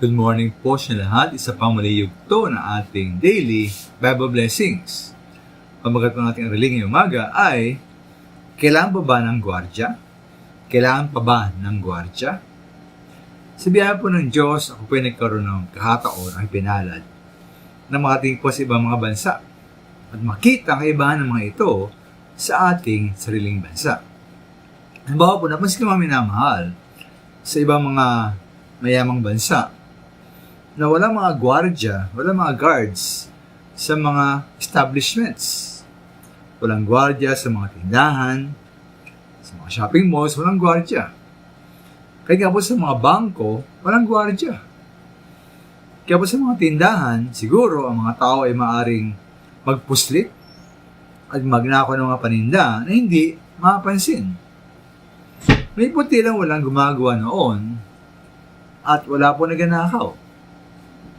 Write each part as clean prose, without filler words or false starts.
Good morning po sa lahat. Isa pang muli yugto na ating daily Bible blessings. Pamagat po nating araling ngayong umaga ay, kailangan pa ba ng gwardya? Kailangan pa ba ng gwardya? Sa biyaya po ng Diyos, ako po ay nagkaroon ng kahataon ang pinalad na makatingin po sa ibang mga bansa at makita ang kaibahan ng mga ito sa ating sariling bansa. Halimbawa po, napansin ko mga minamahal sa ibang mga mayamang bansa na walang mga gwardya, walang mga guards sa mga establishments. Walang gwardya sa mga tindahan, sa mga shopping malls, walang gwardya. Kaya nga po sa mga bangko, walang gwardya. Kaya po sa mga tindahan, siguro ang mga tao ay maaring magpuslit at magnakaw ng mga paninda na hindi mapapansin. May puti lang walang gumagawa noon at wala po nagnanakaw.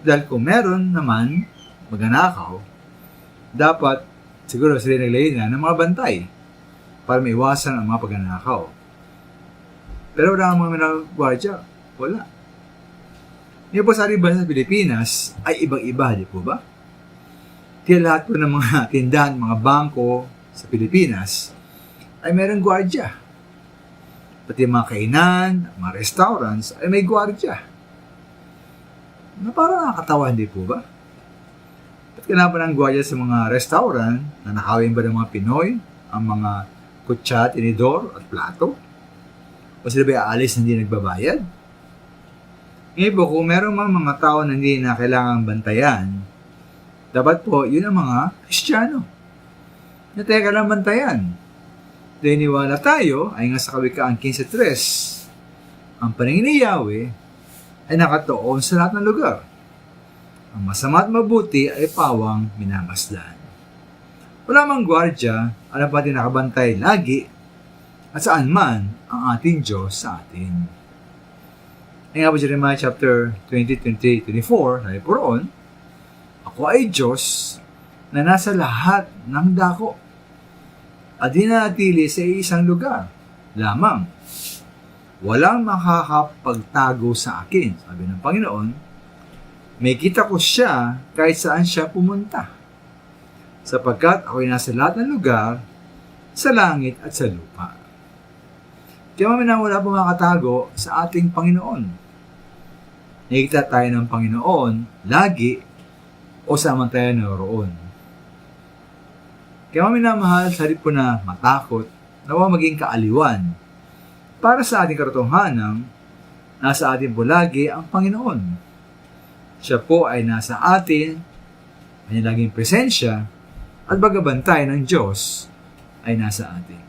Dahil kung meron naman magnanakaw, dapat siguro sila naglayin na ng mga bantay para maiwasan ang mga pagnanakaw. Pero wala ang mga gwardya. Wala. Ngayon po sa ating bansa sa Pilipinas ay ibang-iba, di po ba? Kaya lahat po ng mga tindahan, mga bangko sa Pilipinas ay mayroong gwardya. Pati mga kainan, mga restaurants ay may gwardya. Na parang nakakatawa, hindi po ba? Ba't kailangan pa ng gwardya sa mga restaurant na nakawin ba ng mga Pinoy ang mga kutsa, tinidor at plato? O sila ba aalis na hindi nagbabayad? Ngayon po, kung meron mga tao na hindi na kailangang bantayan, dapat po, yun ang mga Kristiyano. Na teka lang bantayan. Dahil niwala tayo, ay nga sa Kawikaan 15:3, ang paningin ni Yahweh ay nakatuon sa lahat ng lugar. Ang masama at mabuti ay pawang minamasdan. Wala mang gwardya, alam pa natin nakabantay lagi at saan man ang ating Diyos sa atin. Ay nga po Jeremiah chapter 20:24, sabi po roon, ako ay Diyos na nasa lahat ng dako at dinatili sa isang lugar lamang. Walang makakapagtago sa akin, sabi ng Panginoon. May kita ko siya kahit saan siya pumunta, sapagkat ako'y nasa lahat ng lugar, sa langit at sa lupa. Kaya maminang wala pong makatago sa ating Panginoon. Nakikita tayo ng Panginoon lagi o saan man tayo naroon. Kaya maminamahal, sa halip po na matakot, nawa maging kaaliwan, para sa ating katotohanan, nasa atin po lagi ang Panginoon. Siya po ay nasa atin, kanyang laging presensya, at bagabantay ng Diyos ay nasa atin.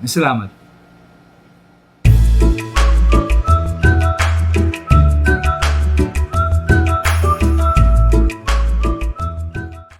Salamat.